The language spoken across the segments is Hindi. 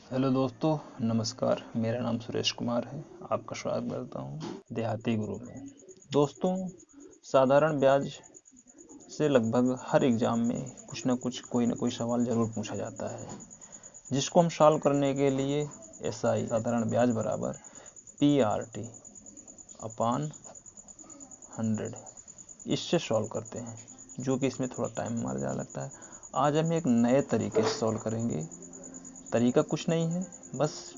हेलो दोस्तों, नमस्कार। मेरा नाम सुरेश कुमार है। आपका स्वागत करता हूँ देहाती गुरु में। दोस्तों, साधारण ब्याज से लगभग हर एग्जाम में कुछ ना कुछ कोई ना कोई सवाल जरूर पूछा जाता है, जिसको हम सॉल्व करने के लिए SI साधारण ब्याज बराबर PRT अपान 100 इससे सॉल्व करते हैं, जो कि इसमें थोड़ा टाइम हमारा ज़्यादा लगता है। आज हम एक नए तरीके से सॉल्व करेंगे। तरीका कुछ नहीं है, बस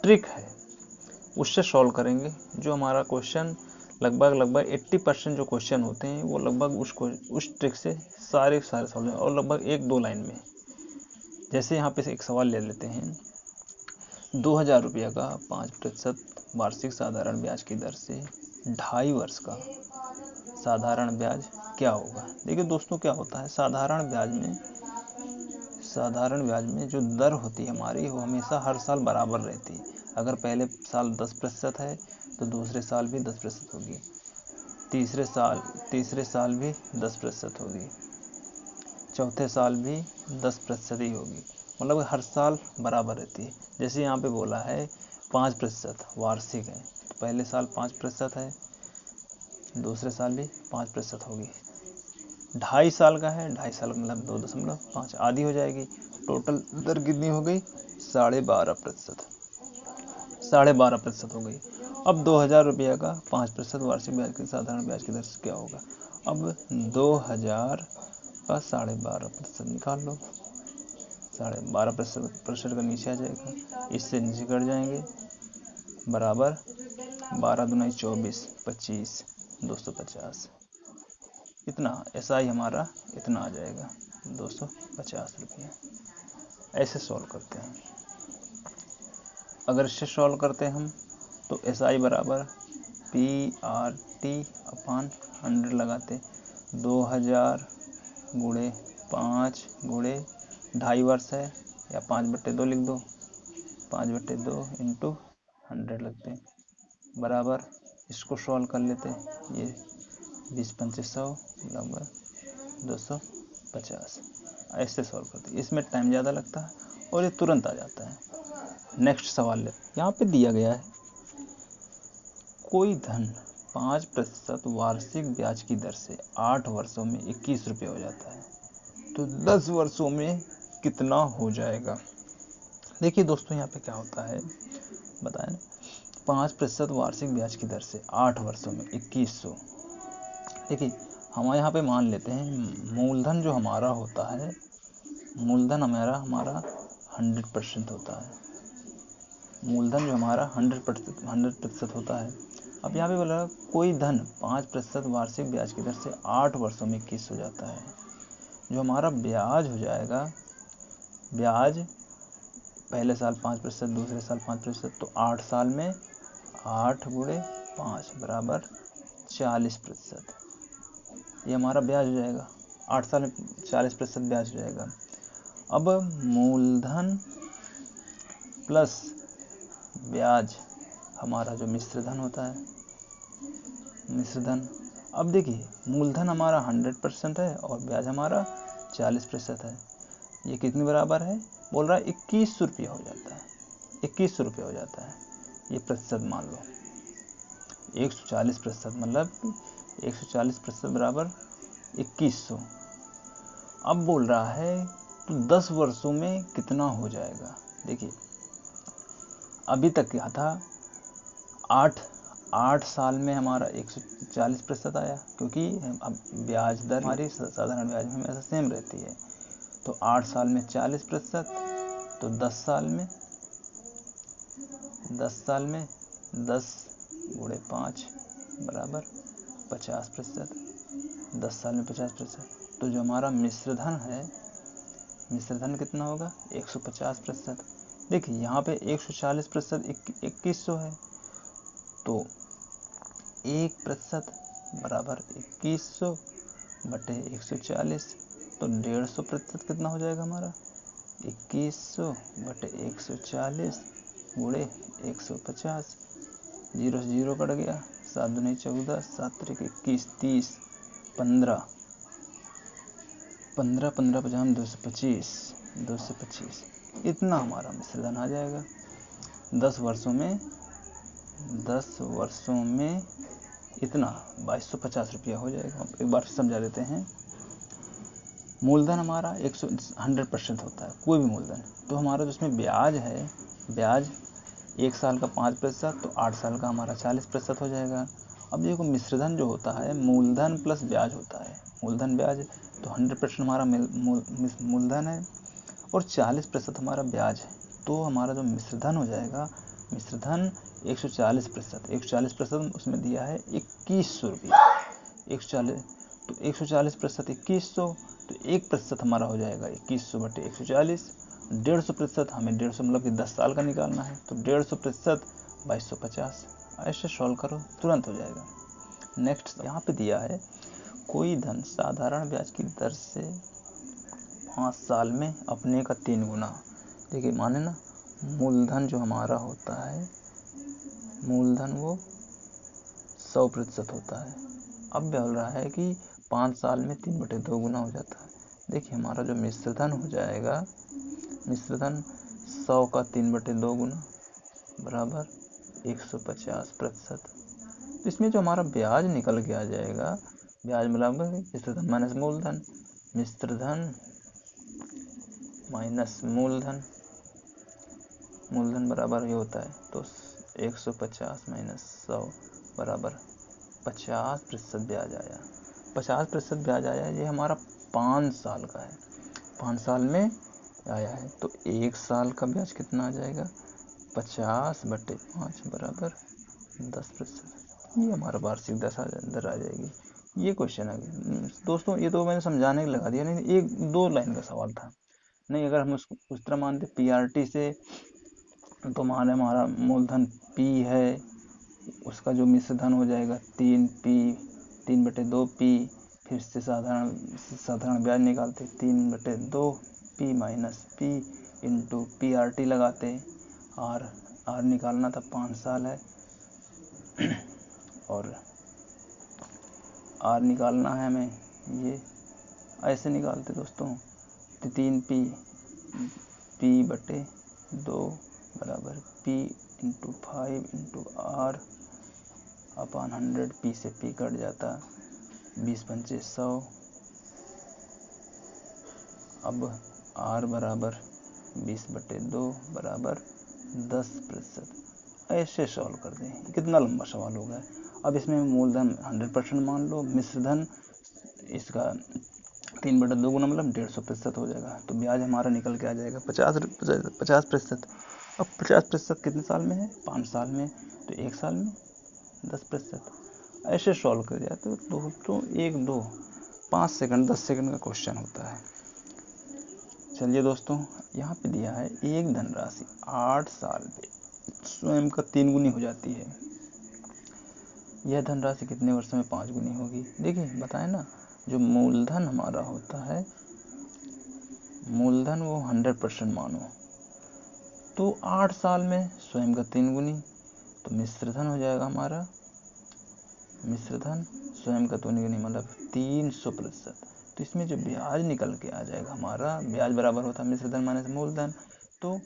ट्रिक है, उससे सॉल्व करेंगे। जो हमारा क्वेश्चन लगभग 80% जो क्वेश्चन होते हैं वो लगभग उस ट्रिक से सारे सॉल्व हैं, और लगभग 1-2 लाइन में। जैसे यहाँ पे एक सवाल ले लेते हैं, 2000 रुपये का 5% वार्षिक साधारण ब्याज की दर से 2.5 वर्ष का साधारण ब्याज क्या होगा। देखिए दोस्तों, क्या होता है, साधारण ब्याज में जो दर होती है हमारी, वो हमेशा हर साल बराबर रहती है। अगर पहले साल 10% है तो दूसरे साल भी 10% होगी, तीसरे साल भी 10% होगी, चौथे साल भी 10% ही होगी। मतलब हर साल बराबर रहती है। जैसे यहाँ पे बोला है 5% वार्षिक है, तो पहले साल 5% है, दूसरे साल भी 5% होगी। 2.5 साल का है, 2.5 साल मतलब 2.5 आधी हो जाएगी। टोटल दर कितनी हो गई? 12.5%। 12.5% हो गई। अब 2000 रुपये का 5% वार्षिक ब्याज की साधारण ब्याज की दर से क्या होगा। अब 2000 का 12.5% निकाल लो। 12.5% का नीचे आ जाएगा, इससे नीचे कट जाएंगे, बराबर 12 दूनी 24, 25, 250। इतना SI हमारा इतना आ जाएगा, 250 रुपये। ऐसे सॉल्व करते हैं। अगर इससे सॉल्व करते हैं हम, तो SI बराबर PRT अपान 100 लगाते, 2000 गुणे 5 गुणे 2.5 वर्ष है, या 5/2 लिख दो, 5/2 इंटू 100 लगते हैं, बराबर इसको सॉल्व कर लेते हैं। ये 20-2500 लगभग 250। ऐसे सॉल्व करते हैं। इसमें टाइम ज़्यादा लगता है और ये तुरंत आ जाता है। नेक्स्ट सवाल ले, यहाँ पे दिया गया है, कोई धन 5% वार्षिक ब्याज की दर से 8 वर्षों में 21 रुपये हो जाता है, तो 10 वर्षों में कितना हो जाएगा। देखिए दोस्तों, यहाँ पे क्या होता है बताएं ना, 5% वार्षिक ब्याज की दर से 8 वर्षों में 2100। देखिए हम यहाँ पे मान लेते हैं मूलधन जो हमारा होता है, मूलधन हमारा 100% होता है। मूलधन जो हमारा 100% होता है। अब यहाँ पे बोला कोई धन 5% वार्षिक ब्याज की दर से 8 वर्षों में 21 हो जाता है। जो हमारा ब्याज हो जाएगा, ब्याज पहले साल 5%, दूसरे साल 5%, तो 8 साल में 8 गुणे 5 बराबर 40%। ये हमारा ब्याज हो जाएगा। 8 साल में 40% ब्याज हो जाएगा। अब मूलधन प्लस ब्याज हमारा जो मिश्रधन होता है, मिश्रधन। अब देखिए मूलधन हमारा 100% है और ब्याज हमारा 40% है। ये कितनी बराबर है? बोल रहा है 2100 रुपये हो जाता है। 2100 रुपये हो जाता है। ये प्रतिशत मान लो, 140% मतलब 140% बराबर 2100। अब बोल रहा है तो 10 वर्षों में कितना हो जाएगा। देखिए अभी तक क्या था, 8 साल में हमारा 140% आया, क्योंकि अब ब्याज दर हमारी साधारण ब्याज में हमेशा सेम रहती है। तो 8 साल में 40%, तो 10 साल में 10 गुणे 5 बराबर 50%। 10 साल में 50%। तो जो हमारा मिश्रधन है, मिश्रधन कितना होगा? 150%। देखिए यहाँ पे 140% 2100 है, तो 1% बराबर 2100 बटे 140, तो 150% कितना हो जाएगा हमारा? 2100 बटे 140 गुणे 150। 0 से 0 कट गया, 7 दूनी 14, 7 त्रिक 21, 30, 15 15 50 225। इतना हमारा मिश्र धन आ जाएगा। 10 वर्षों में इतना 2250 रुपया हो जाएगा। एक बार समझा देते हैं। मूलधन हमारा 100% होता है कोई भी मूलधन, तो हमारा जो इसमें ब्याज है, ब्याज 1 साल का 5%, तो 8 साल का हमारा 40% हो जाएगा। अब देखो मिश्रधन जो होता है मूलधन प्लस ब्याज होता है। मूलधन ब्याज तो 100% हमारा मूलधन है और 40% हमारा ब्याज है, तो हमारा जो मिश्रधन हो जाएगा, मिश्रधन 140%, 140% उसमें दिया है 2100 रुपया। 140 तो 140% 2100, तो 1% हमारा हो जाएगा 2100 बटे 140। 150% हमें 150 मतलब कि 10 साल का निकालना है, तो 150% 2250। ऐसे सॉल्व करो तुरंत हो जाएगा। नेक्स्ट यहाँ पे दिया है कोई धन साधारण ब्याज की दर से 5 साल में अपने का 3 गुना। देखिए माने ना, मूलधन जो हमारा होता है, मूलधन वो 100% होता है। अब बोल रहा है कि 5 साल में 3/2 गुना हो जाता है। देखिए हमारा जो मिश्रधन हो जाएगा, मिश्रधन 100 का 3/2 गुना बराबर 150%। तो इसमें जो हमारा ब्याज निकल के आ जाएगा, ब्याज बराबर मिश्रधन माइनस मूलधन, मिश्रधन माइनस मूलधन, मूलधन बराबर ये होता है, तो 150 माइनस 100 बराबर 50% ब्याज आया। 50% ब्याज आया, ये हमारा 5 साल का है, 5 साल में आया है, तो 1 साल का ब्याज कितना आ जाएगा, 50/5 बराबर 10%। ये हमारा वार्षिक दर आ जाएगी। ये क्वेश्चन आ गया दोस्तों। ये तो मैंने समझाने के लगा दिया, नहीं 1-2 लाइन का सवाल था। नहीं अगर हम उसको उस तरह मानते पीआरटी से, तो माने हमारा मूलधन पी है, उसका जो मिश्रधन हो जाएगा 3p, 3/2p, फिर से साधारण ब्याज निकालते 3/2p minus p into PRT लगाते। आर निकालना था, 5 साल है और आर निकालना है हमें, ये ऐसे निकालते दोस्तों, 3p/2 बराबर p into 5 into R upon 100। p से p कट जाता, 20×5 100। अब r बराबर 20/2 बराबर 10%। ऐसे सॉल्व कर दें। कितना लंबा सवाल होगा। अब इसमें मूलधन 100% मान लो, मिश्रधन इसका 3/2 गुना मतलब 150% हो जाएगा, तो ब्याज हमारा निकल के आ जाएगा 50%। अब 50% कितने साल में है, 5 साल में, तो 1 साल में 10%। ऐसे सॉल्व कर दिया। तो दोस्तों 5 सेकंड 10 सेकंड का क्वेश्चन होता है। चलिए दोस्तों, यहाँ पे दिया है एक धनराशि 8 साल में स्वयं का 3 गुनी हो जाती है। यह धनराशि कितने वर्षों में 5 गुनी होगी। देखिए बताए ना, जो मूलधन हमारा होता है, मूलधन वो 100% मानो, तो 8 साल में स्वयं का 3 गुनी, तो मिश्रधन हो जाएगा हमारा, मिश्रधन स्वयं का 3 गुनी मतलब 300%। तो इसमें जो ब्याज निकल के आ जाएगा हमारा, ब्याज बराबर होता है मिश्रधन माइनस मूलधन, तो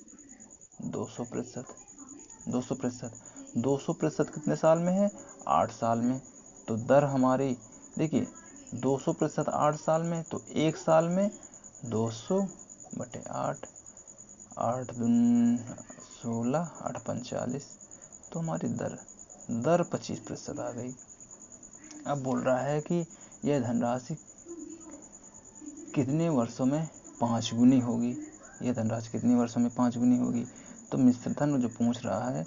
200%। 200% कितने साल में है, 8 साल में। तो दर हमारी देखिए 200% 8 साल में, तो 1 साल में 200/8, 8 दूनी 16, 8 पंच 40, तो हमारी दर 25% आ गई। अब बोल रहा है कि यह धनराशि कितने वर्षों में 5 गुनी होगी। यह धनराशि कितने वर्षों में 5 गुनी होगी। तो मिश्रधन जो पूछ रहा है,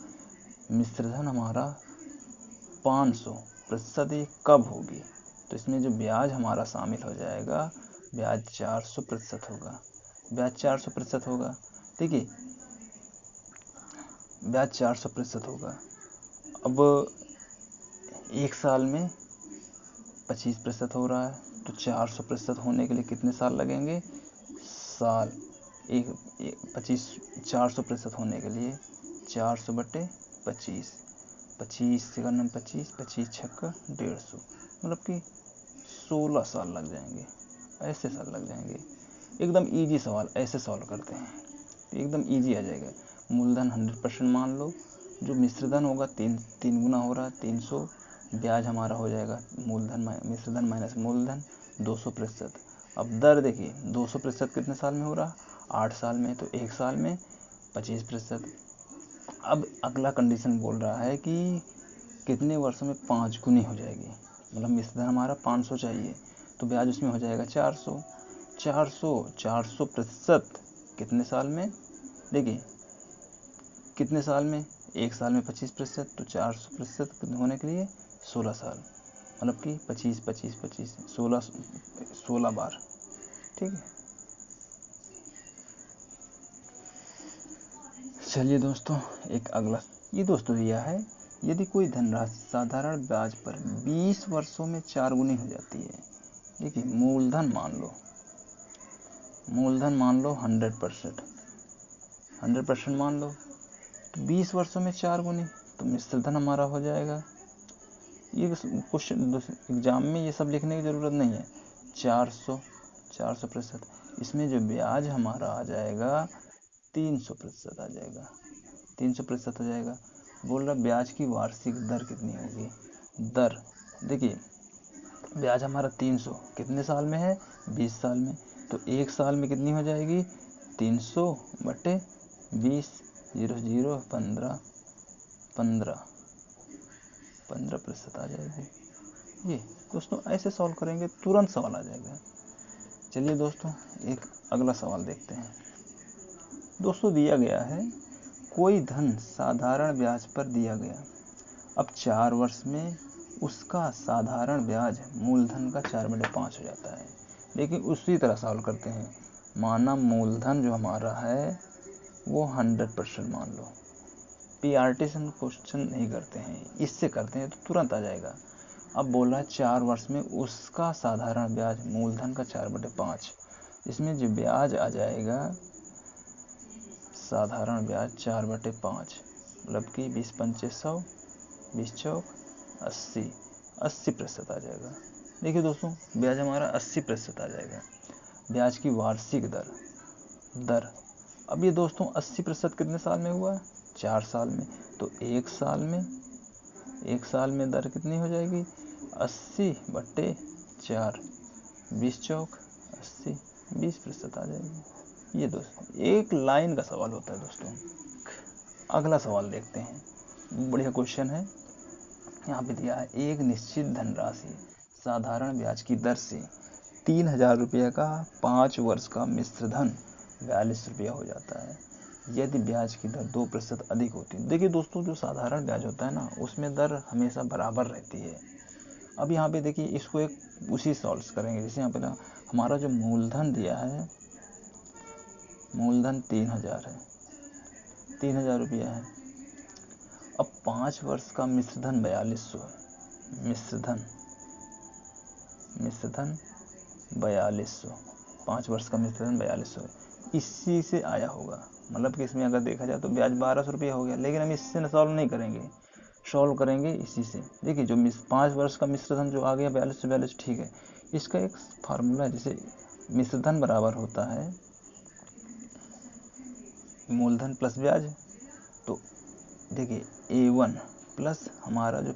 मिश्रधन हमारा 500% ये कब होगी। तो इसमें जो ब्याज हमारा शामिल हो जाएगा, ब्याज 400% होगा, ब्याज 400% होगा। देखिए ब्याज 400% होगा। अब 1 साल में 25% हो रहा है, तो 400% होने के लिए कितने साल लगेंगे, साल। 400% होने के लिए 400/25, 25 से करना 25, 25 छक्का 150, मतलब कि 16 साल लग जाएंगे। ऐसे साल लग जाएंगे। एकदम इजी सवाल, ऐसे सॉल्व करते हैं। एकदम इजी आ जाएगा। मूलधन 100% मान लो, जो मिश्रधन होगा 3 गुना हो रहा है 300, ब्याज हमारा हो जाएगा मिश्रधन माइनस मूलधन 200%। अब दर देखिए 200% कितने साल में हो रहा, 8 साल में, तो 1 साल में 25%। अब अगला कंडीशन बोल रहा है कि कितने वर्षों में 5 गुनी हो जाएगी, मतलब मिश्रधन हमारा 500 चाहिए, तो ब्याज उसमें हो जाएगा 400। 400% कितने साल में, देखिए कितने साल में, 1 साल में 25%, तो 400% होने के लिए 16 साल, मतलब कि 25 25 25 16 बार। ठीक है, चलिए दोस्तों एक अगला, ये दोस्तों दिया है, यदि कोई धनराशि साधारण ब्याज पर 20 वर्षों में 4 गुनी हो जाती है। देखिए मूलधन मान लो 100%, 100% मान लो, तो 20 वर्षों में 4 गुनी, तो मिश्रधन हमारा हो जाएगा, ये क्वेश्चन एग्जाम में ये सब लिखने की ज़रूरत नहीं है, 400%, इसमें जो ब्याज हमारा आ जाएगा 300% आ जाएगा, 300% आ जाएगा। बोल रहा ब्याज की वार्षिक दर कितनी होगी, दर देखिए ब्याज हमारा 300 कितने साल में है, 20 साल में, तो 1 साल में कितनी हो जाएगी, 300 बटे 20, 0 0 15 15% आ जाएगी। ये दोस्तों ऐसे सॉल्व करेंगे तुरंत सवाल आ जाएगा। चलिए दोस्तों एक अगला सवाल देखते हैं। दोस्तों दिया गया है, कोई धन साधारण ब्याज पर दिया गया, अब 4 वर्ष में उसका साधारण ब्याज मूलधन का 4/5 हो जाता है। लेकिन उसी तरह सॉल्व करते हैं, माना मूलधन जो हमारा है वो 100% मान लो, पीआरटी से क्वेश्चन नहीं करते हैं, इससे करते हैं तो तुरंत आ जाएगा। अब बोला है 4 वर्ष में उसका साधारण ब्याज मूलधन का 4/5, इसमें जो ब्याज आ जाएगा साधारण ब्याज 4/5, मतलब कि 20 पंचे 100, 20 चौक 80, 80% आ जाएगा। देखिए दोस्तों ब्याज हमारा 80% आ जाएगा। ब्याज की वार्षिक दर अब ये दोस्तों 80% कितने साल में हुआ है, 4 साल में, तो 1 साल में दर कितनी हो जाएगी, 80/4, 20 चौक 80, 20% आ जाएगी। ये दोस्तों एक लाइन का सवाल होता है दोस्तों। अगला सवाल देखते हैं, बढ़िया क्वेश्चन है। यहाँ पे दिया है, एक निश्चित धनराशि साधारण ब्याज की दर से 3000 रुपये का 5 वर्ष का मिश्रधन 42 रुपया हो जाता है, यदि ब्याज की दर 2% अधिक होती है। देखिए दोस्तों जो साधारण ब्याज होता है ना, उसमें दर हमेशा बराबर रहती है। अब यहाँ पे देखिए इसको एक उसी सॉल्व करेंगे, जैसे यहाँ पे ना हमारा जो मूलधन दिया है, मूलधन 3000 है, 3000 रुपया है। अब 5 वर्ष का मिश्रधन 4200 है, मिश्रधन 4200, 5 वर्ष का मिश्रधन 4200 है, इसी से आया होगा। मतलब कि इसमें अगर देखा जाए तो ब्याज 1200 रुपया हो गया, लेकिन हम इससे सॉल्व नहीं करेंगे, सॉल्व करेंगे इसी से। देखिए जो 5 वर्ष का मिश्रधन जो आ गया 42 ठीक है, इसका एक फार्मूला है, जैसे मिश्रधन बराबर होता है मूलधन प्लस ब्याज, तो देखिए A1 प्लस हमारा जो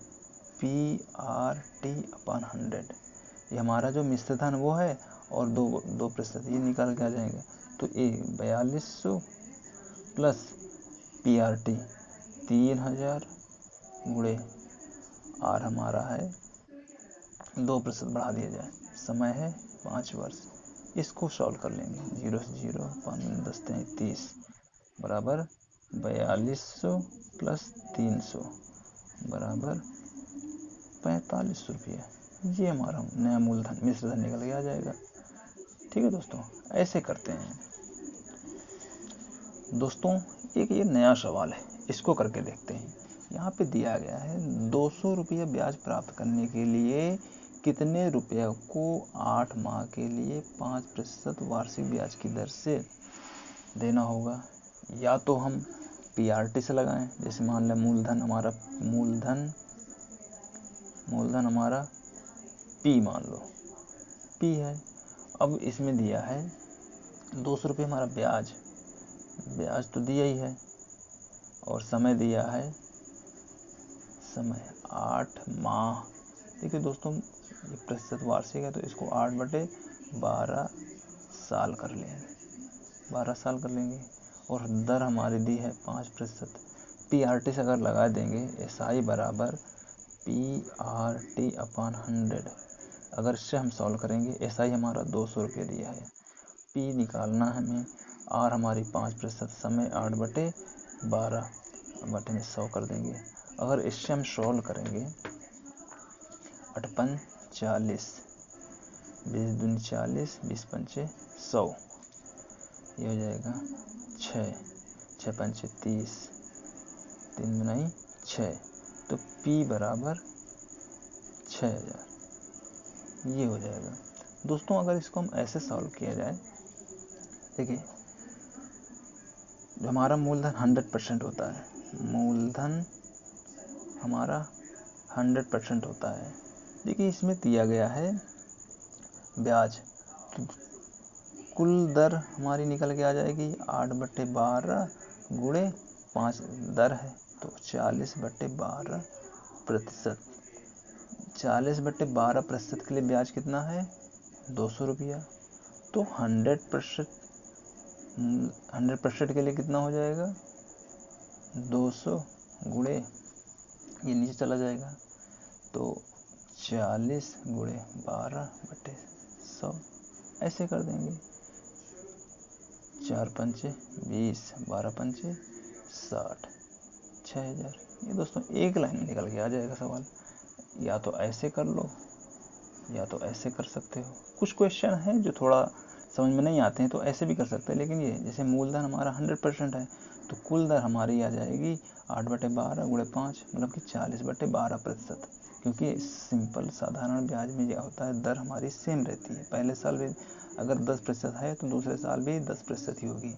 PRT/100, ये हमारा जो मिश्रधन वो है, और 2% ये निकाल के आ जाएगा, तो 4200 प्लस PRT 3000 गुणे R हमारा है 2% बढ़ा दिया जाए, समय है 5 वर्ष। इसको सॉल्व कर लेंगे, 0 से 0 5 10 30 बराबर 4200 प्लस 300 बराबर 4500 रुपये। ये हमारा नया मूलधन मिश्रधन निकल के आ जाएगा। ठीक है दोस्तों, ऐसे करते हैं। दोस्तों एक ये नया सवाल है, इसको करके देखते हैं। यहाँ पे दिया गया है 200 रुपये ब्याज प्राप्त करने के लिए कितने रुपये को 8 माह के लिए 5% वार्षिक ब्याज की दर से देना होगा। या तो हम पीआरटी से लगाएं, जैसे मान लें मूलधन हमारा पी मान लो, पी है। अब इसमें दिया है 200 रुपये हमारा ब्याज, ब्याज तो दिया ही है और समय दिया है, समय 8 माह। देखिए दोस्तों ये प्रतिशत वार्षिक है तो इसको 8/12 साल कर लेंगे, 12 साल कर लेंगे। और दर हमारी दी है 5%। PRT से अगर लगा देंगे SI बराबर PRT/100। अगर इससे हम सॉल्व करेंगे, SI हमारा 200 रुपये दिया है, P निकालना है हमें, R हमारी 5%, समय 8/12 बटे में 100 कर देंगे। अगर इससे हम सॉल्व करेंगे 8×5 40, 20×2 40, 20×5 100, ये हो जाएगा 6, 6×5 30, 3×9 6, तो P बराबर 6000, ये हो जाएगा। दोस्तों अगर इसको हम ऐसे सॉल्व किया जाए, देखिए जो हमारा मूलधन 100% होता है, मूलधन हमारा 100% होता है। देखिए इसमें दिया गया है ब्याज, तो कुल दर हमारी निकल के आ जाएगी 8/12 गुणे 5 दर है तो 40/12%। 40/12% के लिए ब्याज कितना है, 200 रुपया। तो 100% के लिए कितना हो जाएगा, 200 गुणे, ये नीचे चला जाएगा, तो 40 गुणे 12/100 ऐसे कर देंगे। 4×5 20, 12×5 60, 6000। ये दोस्तों एक लाइन में निकल के आ जाएगा सवाल। या तो ऐसे कर लो या तो ऐसे कर सकते हो। कुछ क्वेश्चन हैं जो थोड़ा समझ में नहीं आते हैं तो ऐसे भी कर सकते हैं, लेकिन ये जैसे मूलधन हमारा 100% है तो कुल दर हमारी आ जाएगी 8/12 गुणे 5, मतलब कि 40/12%। क्योंकि सिंपल साधारण ब्याज में क्या होता है, दर हमारी सेम रहती है। पहले साल भी अगर 10% है तो दूसरे साल भी 10% ही होगी।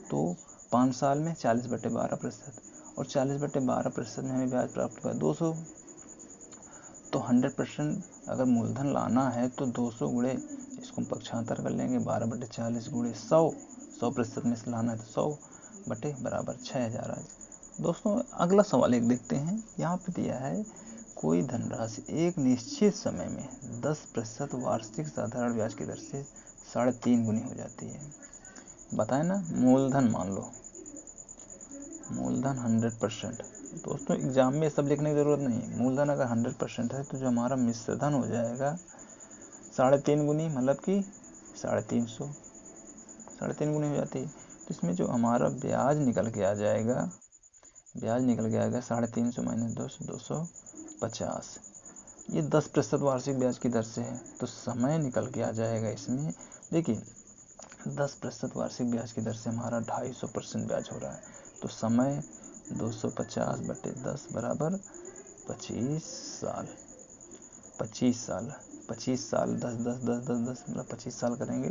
तो 5 साल में 40/12%, और 40/12% में हमें ब्याज प्राप्त हुआ 200। तो 100% अगर मूलधन लाना है तो 200 गुणे, इसको हम पक्षांतर कर लेंगे, 12/40 गुणे 100, 100% में से लाना है तो 100/6000 आज। दोस्तों अगला सवाल एक देखते हैं। यहाँ पे दिया है कोई धनराशि एक निश्चित समय में 10% वार्षिक साधारण ब्याज की दर से 3.5 गुनी हो जाती है। बताए ना, मूलधन मान लो, मूलधन 100%। दोस्तों एग्जाम में सब लिखने की जरूरत नहीं है। मूलधन अगर 100% है तो जो हमारा मिश्रधन हो जाएगा 3.5 गुनी, मतलब कि 350, 3.5 गुनी हो जाती है। तो इसमें जो हमारा ब्याज निकल के आ जाएगा, ब्याज निकल के आएगा 350 माइनस 250। ये 10% वार्षिक ब्याज की दर से है। तो समय निकल के आ जाएगा इसमें, देखिए 10% वार्षिक ब्याज की दर से हमारा 250% ब्याज हो रहा है। तो समय 250/10 बराबर 25 साल। 25 साल 10 10 10 10 10 मतलब 25 साल करेंगे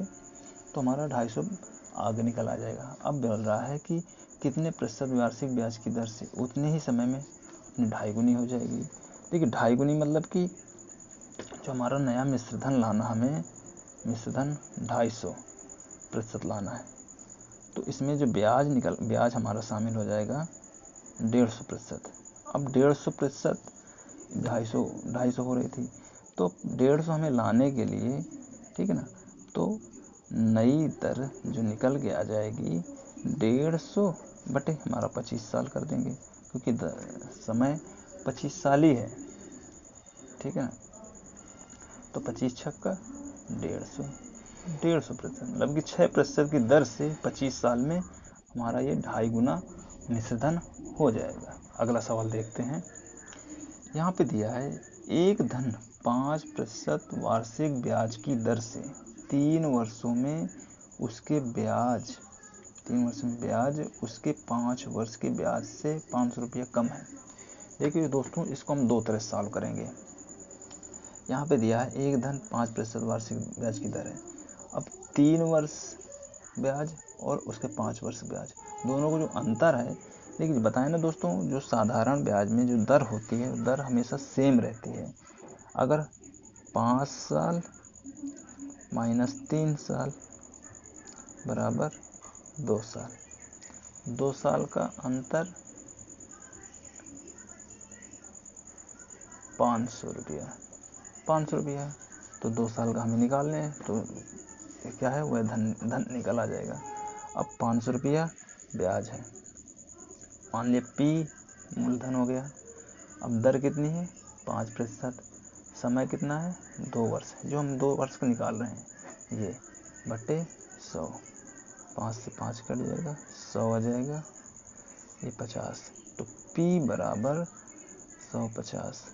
तो हमारा 250 आगे निकल आ जाएगा। अब बोल रहा है कि कितने प्रतिशत वार्षिक ब्याज की दर से उतने ही समय में अपनी 2.5 गुनी हो जाएगी। देखिए 2.5 गुनी मतलब कि जो हमारा नया मिश्रधन लाना, हमें मिश्रधन 250% लाना है, तो इसमें जो ब्याज हमारा शामिल हो जाएगा 150%। अब 150%, 250 हो रही थी तो 150 हमें लाने के लिए, ठीक है ना, तो नई दर जो निकल के आ जाएगी 150 बटे हमारा 25 साल कर देंगे, क्योंकि समय 25 साल ही है, ठीक है ना। तो 25 छक्का 150, 150%, मतलब कि 6% की दर से 25 साल में हमारा ये 2.5 गुना मिश्रधन हो जाएगा। अगला सवाल देखते हैं। यहाँ पे दिया है एक धन 5% वार्षिक ब्याज की दर से 3 वर्षों में उसके ब्याज 3 वर्षों में ब्याज उसके 5 वर्ष के ब्याज से 500 रुपया कम है। देखिए दोस्तों इसको हम दो तरह से सॉल्व करेंगे। यहाँ पे दिया है एक धन 5% वार्षिक ब्याज की दर है। अब 3 वर्ष ब्याज और उसके 5 वर्ष ब्याज, दोनों को जो अंतर है, लेकिन बताएं ना दोस्तों, जो साधारण ब्याज में जो दर होती है दर हमेशा सेम रहती है। अगर 5 साल माइनस 3 साल बराबर 2 साल, 2 साल का अंतर 500 रुपया। 500 रुपया तो 2 साल का हमें निकालने हैं, तो क्या है वह धन निकल आ जाएगा। अब 500 रुपया ब्याज है, मान लिया पी मूलधन हो गया। अब दर कितनी है 5%, समय कितना है 2 वर्ष, जो हम 2 वर्ष को निकाल रहे हैं, ये बटे 100, 5 से 5 कट जाएगा, 100 आ जाएगा, ये 50, तो P बराबर 150,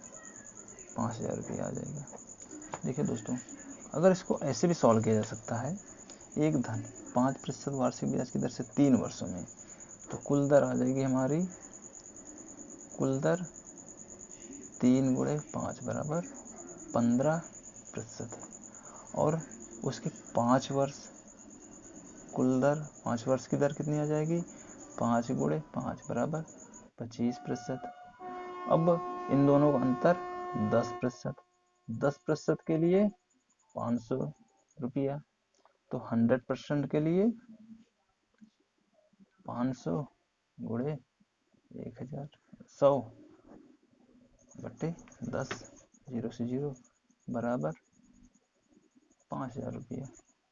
5000 रुपया आ जाएगा। देखिए दोस्तों, अगर इसको ऐसे भी सॉल्व किया जा सकता है, एक धन 5% वार्षिक ब्याज की दर से 3 वर्षों में, तो कुल दर आ जाएगी हमारी, कुल दर 3 गुणे 5 बराबर 15%, और उसके 5 वर्ष, कुल दर 5 वर्ष की दर कितनी आ जाएगी, 5 गुणे 5 बराबर 25%। अब इन दोनों का अंतर 10%, 10% के लिए 500 रुपया, तो 100% के लिए 500 गुणे 1000, 100 बटे 10, 0 से 0 बराबर 5000 रुपया।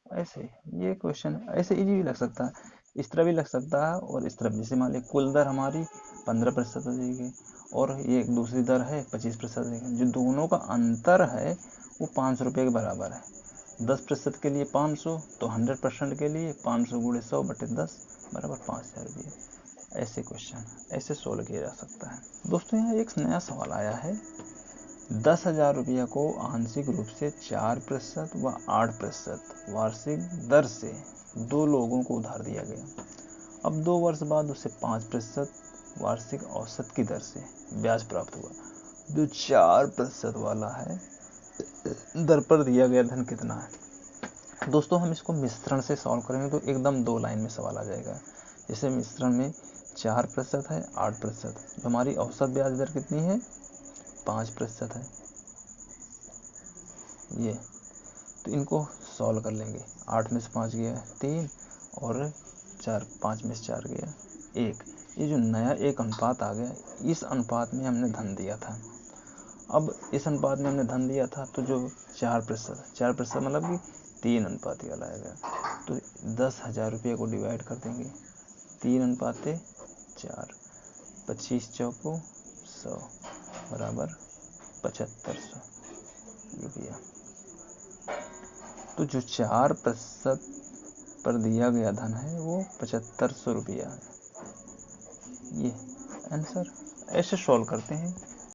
ऐसे ये क्वेश्चन ऐसे इजी भी लग सकता है, इस तरह भी लग सकता है, और इस तरफ जैसे मान ली कुल दर हमारी 15% हो जाएगी, और ये एक दूसरी दर है 25%, जो दोनों का अंतर है वो 500 रुपये के बराबर है। 10% के लिए 500, तो 100% के लिए 500 गुणे 100 बटे 10 बराबर 5000 रुपये। ऐसे क्वेश्चन ऐसे सोल्व किया जा सकता है। दोस्तों यहाँ एक नया सवाल आया है, 10,000 रुपया को आंशिक रूप से 4% व 8% वार्षिक दर से 2 लोगों को उधार दिया गया। अब 2 वर्ष बाद उसे 5% वार्षिक औसत की दर से ब्याज प्राप्त हुआ। जो 4% वाला है, दर पर दिया गया धन कितना है। दोस्तों हम इसको मिश्रण से सॉल्व करेंगे तो एकदम 2 लाइन में सवाल आ जाएगा। जैसे मिश्रण में 4% है, 8%, तो हमारी औसत ब्याज दर कितनी है 5% है ये, तो इनको सॉल्व कर लेंगे। 8 में से 5 गया 3, और 4, 5 में से 4 गया 1। ये जो नया एक अनुपात आ गया, इस अनुपात में हमने धन दिया था। अब इस अनुपात में हमने धन दिया था, तो जो 4% मतलब कि 3 अनुपात वाला आएगा, तो 10,000 रुपये को डिवाइड कर देंगे 3:4, 25 चौको 100 बराबर 7500 रुपया। तो जो 4% पर दिया गया धन है वो 7500 रुपया है। ये आंसर। ऐसे सॉल्व करते हैं।